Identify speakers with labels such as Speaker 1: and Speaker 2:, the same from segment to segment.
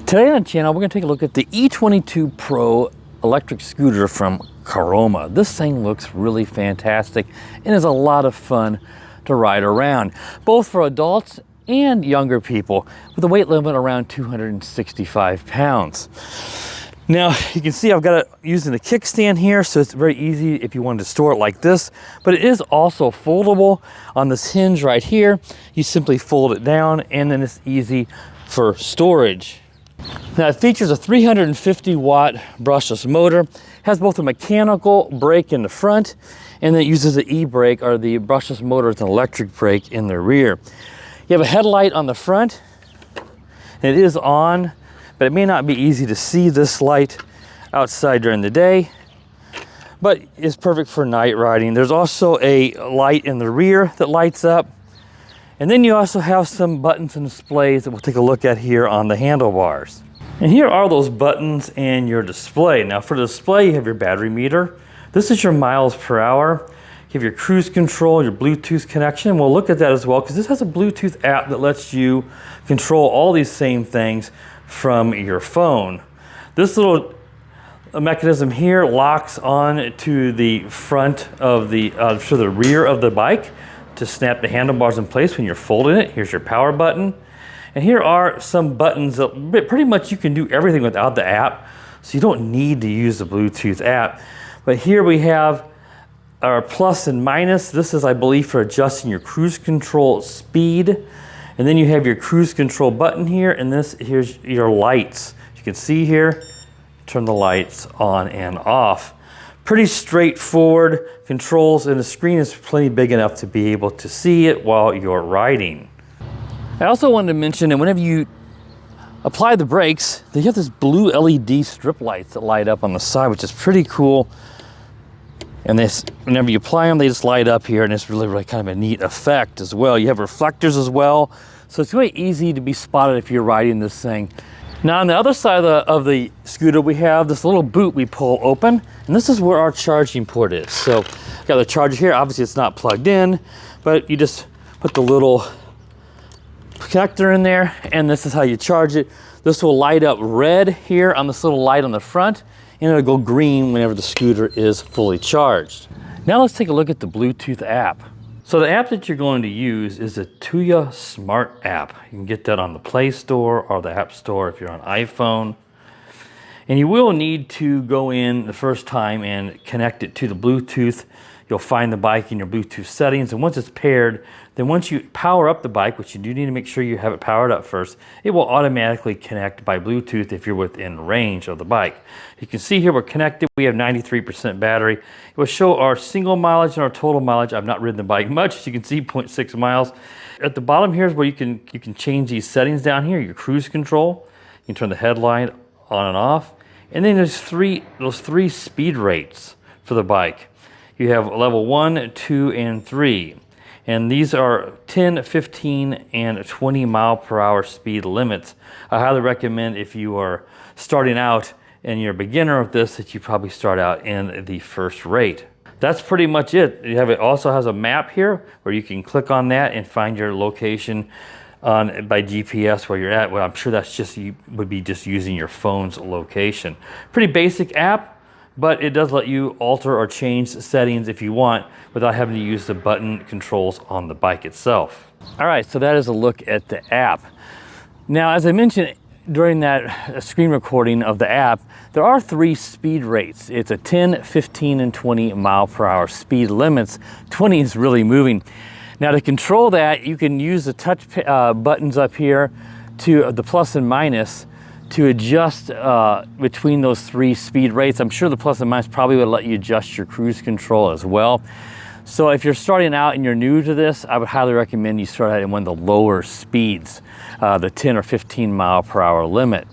Speaker 1: Today on the channel, we're going to take a look at the E22 Pro electric scooter from Caroma. This thing looks really fantastic and is a lot of fun to ride around, both for adults and younger people, with a weight limit around 265 pounds. Now, you can see I've got it using a kickstand here, so it's very easy if you wanted to store it like this, but it is also foldable on this hinge right here. You simply fold it down and then it's easy for storage. Now it features a 350 watt brushless motor, has both a mechanical brake in the front, and then it uses the e-brake, or the brushless motor with an electric brake in the rear. You have a headlight on the front, and it is on, but it may not be easy to see this light outside during the day, but it's perfect for night riding. There's also a light in the rear that lights up. And then you also have some buttons and displays that we'll take a look at here on the handlebars. And here are those buttons and your display. Now for the display, you have your battery meter. This is your miles per hour. You have your cruise control, your Bluetooth connection, and we'll look at that as well because this has a Bluetooth app that lets you control all these same things from your phone. This little mechanism here locks on to the front of the, to the rear of the bike, to snap the handlebars in place when you're folding it. Here's your power button. And here are some buttons that pretty much you can do everything without the app, so you don't need to use the Bluetooth app. But here we have our plus and minus. This is, I believe, for adjusting your cruise control speed. And then you have your cruise control button here, and here's your lights. You can see here, turn the lights on and off. Pretty straightforward controls, and the screen is plenty big enough to be able to see it while you're riding. I also wanted to mention that whenever you apply the brakes, they have this blue LED strip lights that light up on the side, which is pretty cool. And whenever you apply them, they just light up here, and it's really kind of a neat effect as well. You have reflectors as well, so it's really easy to be spotted if you're riding this thing. Now on the other side of the scooter, we have this little boot we pull open, and this is where our charging port is. So got the charger here. Obviously it's not plugged in, but you just put the little connector in there, and this is how you charge it. This will light up red here on this little light on the front, and it'll go green whenever the scooter is fully charged. Now let's take a look at the Bluetooth app. So the app that you're going to use is a Tuya Smart app. You can get that on the Play Store or the App Store if you're on iPhone. And you will need to go in the first time and connect it to the Bluetooth. You'll find the bike in your Bluetooth settings, and once it's paired, then once you power up the bike, which you do need to make sure you have it powered up first, it will automatically connect by Bluetooth if you're within range of the bike. You can see here we're connected. We have 93% battery. It will show our single mileage and our total mileage. I've not ridden the bike much. As you can see, 0.6 miles. At the bottom here is where you can change these settings down here, your cruise control. You can turn the headlight on and off. And then there's those three speed rates for the bike. You have level 1, 2, and 3. And these are 10, 15, and 20 mile per hour speed limits. I highly recommend if you are starting out and you're a beginner of this, that you probably start out in the first rate. That's pretty much it. It also has a map here where you can click on that and find your location by GPS where you're at. Well, I'm sure that's just, you would be just using your phone's location. Pretty basic app, but it does let you alter or change settings if you want without having to use the button controls on the bike itself. All right, so that is a look at the app. Now, as I mentioned during that screen recording of the app, there are 3 speed rates. It's a 10, 15, and 20 mile per hour speed limits. 20 is really moving. Now to control that, you can use the touch buttons up here to the plus and minus to adjust between those 3 speed rates. I'm sure the plus and minus probably would let you adjust your cruise control as well. So if you're starting out and you're new to this, I would highly recommend you start out in one of the lower speeds, the 10 or 15 mile per hour limit.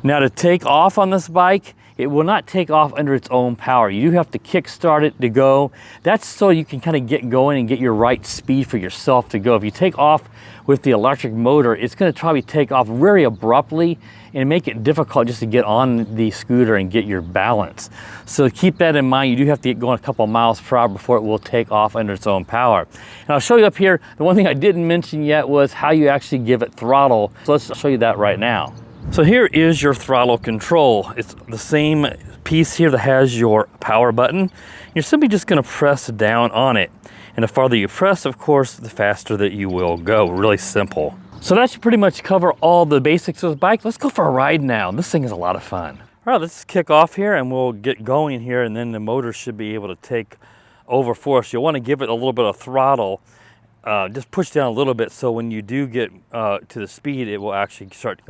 Speaker 1: Now to take off on this bike, it will not take off under its own power. You do have to kick start it to go. That's so you can kind of get going and get your right speed for yourself to go. If you take off with the electric motor, it's going to probably take off very abruptly and make it difficult just to get on the scooter and get your balance. So keep that in mind. You do have to get going a couple miles per hour before it will take off under its own power. And I'll show you up here, the one thing I didn't mention yet was how you actually give it throttle. So let's show you that right now. So here is your throttle control. It's the same piece here that has your power button. You're simply just going to press down on it. And the farther you press, of course, the faster that you will go. Really simple. So that should pretty much cover all the basics of the bike. Let's go for a ride now. This thing is a lot of fun. All right, let's kick off here and we'll get going here, and then the motor should be able to take over for us. You'll want to give it a little bit of throttle. Just push down a little bit so when you do get to the speed, it will actually start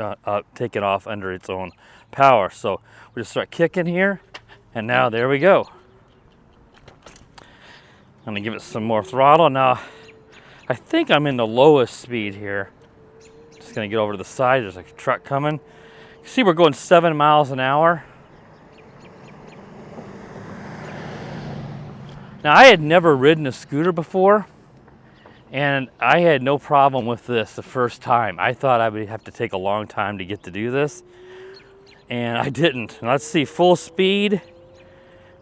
Speaker 1: taking off under its own power. So we'll just start kicking here, and now there we go. I'm gonna give it some more throttle. Now, I think I'm in the lowest speed here. Just gonna get over to the side. There's a truck coming. You see we're going 7 miles an hour. Now, I had never ridden a scooter before, and I had no problem with this the first time. I thought I would have to take a long time to get to do this, and I didn't. Let's see, full speed.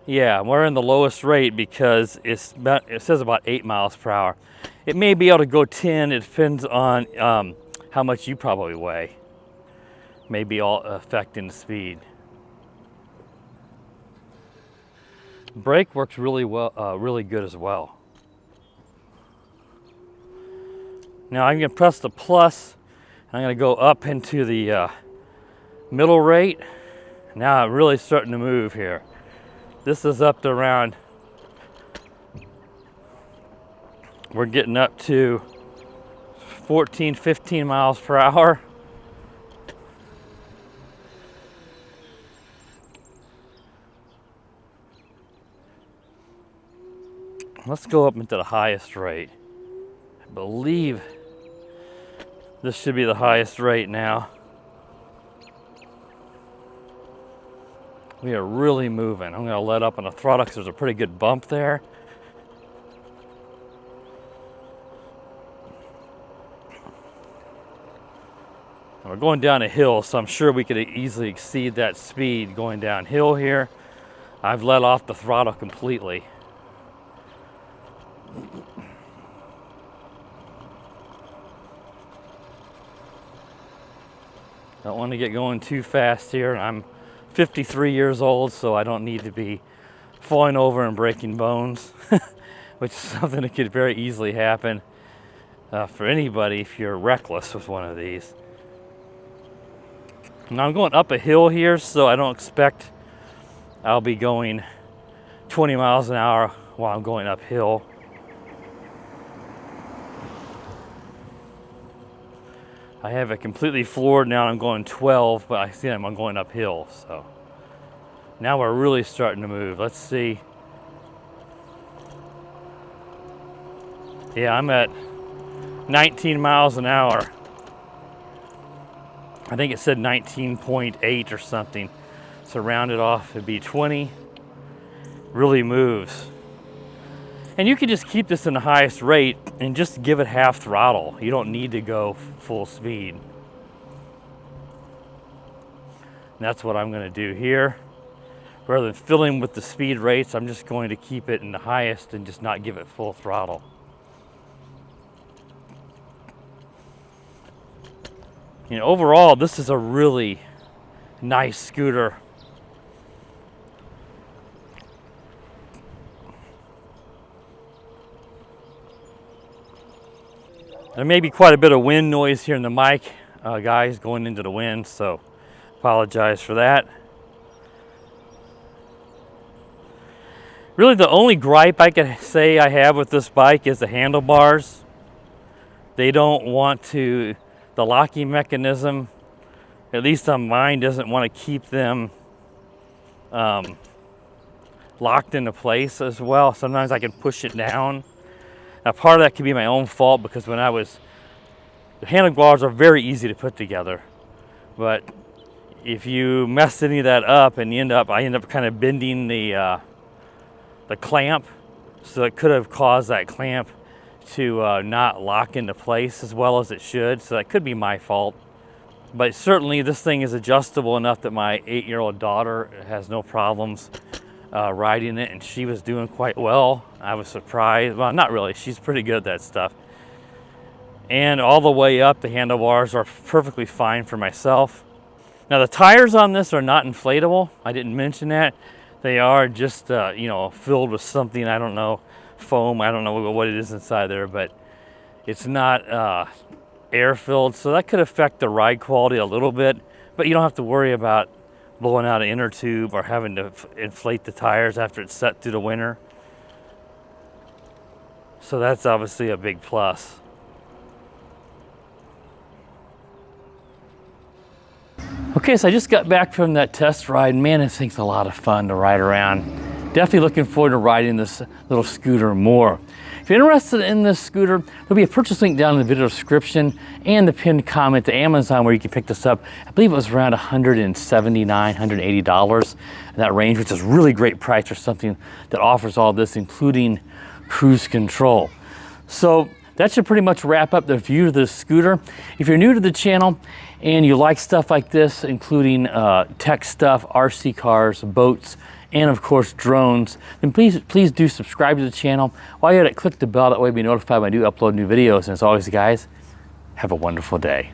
Speaker 1: Yeah, we're in the lowest rate because it says about 8 miles per hour. It may be able to go 10. It depends on how much you probably weigh. May be all affecting the speed. Brake works really well, really good as well. Now I'm going to press the plus. I'm going to go up into the middle rate. Now I'm really starting to move here. This is up to around, we're getting up to 14, 15 miles per hour. Let's go up into the highest rate. I believe this should be the highest rate now. We are really moving. I'm going to let up on the throttle because there's a pretty good bump there. And we're going down a hill, so I'm sure we could easily exceed that speed going downhill here. I've let off the throttle completely. Don't want to get going too fast here. I'm 53 years old, so I don't need to be falling over and breaking bones, which is something that could very easily happen for anybody if you're reckless with one of these. Now I'm going up a hill here, so I don't expect I'll be going 20 miles an hour while I'm going uphill. I have it completely floored now. I'm going 12, but I see I'm going uphill. So now we're really starting to move. Let's see. Yeah, I'm at 19 miles an hour. I think it said 19.8 or something. So round it off, it'd be 20. Really moves. And you can just keep this in the highest rate and just give it half throttle. You don't need to go full speed. And that's what I'm going to do here. Rather than filling with the speed rates, I'm just going to keep it in the highest and just not give it full throttle. You know, overall, this is a really nice scooter. There may be quite a bit of wind noise here in the mic, guys, going into the wind, so apologize for that. Really, the only gripe I could say I have with this bike is the handlebars. They don't want to, the locking mechanism, at least on mine, doesn't want to keep them locked into place as well. Sometimes I can push it down. Now, part of that could be my own fault because when the handlebars are very easy to put together, but if you mess any of that up and I end up kind of bending the clamp, so it could have caused that clamp to not lock into place as well as it should. So that could be my fault. But certainly this thing is adjustable enough that my 8-year-old daughter has no problems riding it, and she was doing quite well. I was surprised. Well, not really. She's pretty good at that stuff. And all the way up, the handlebars are perfectly fine for myself. Now the tires on this are not inflatable. I didn't mention that. They are just, you know, filled with something, I don't know, foam. I don't know what it is inside there, but it's not air filled. So that could affect the ride quality a little bit, but you don't have to worry about blowing out an inner tube or having to inflate the tires after it's set through the winter. So that's obviously a big plus. Okay, so I just got back from that test ride. Man, this thing's a lot of fun to ride around. Definitely looking forward to riding this little scooter more. If you're interested in this scooter, there'll be a purchase link down in the video description and the pinned comment to Amazon where you can pick this up. I believe it was around $179, $180 in that range, which is a really great price for something that offers all this, including cruise control. So that should pretty much wrap up the review of this scooter. If you're new to the channel and you like stuff like this, including tech stuff, RC cars, boats, and of course drones, then please do subscribe to the channel. While you're at it, click the bell, that way you'll be notified when I do upload new videos. And as always, guys, have a wonderful day.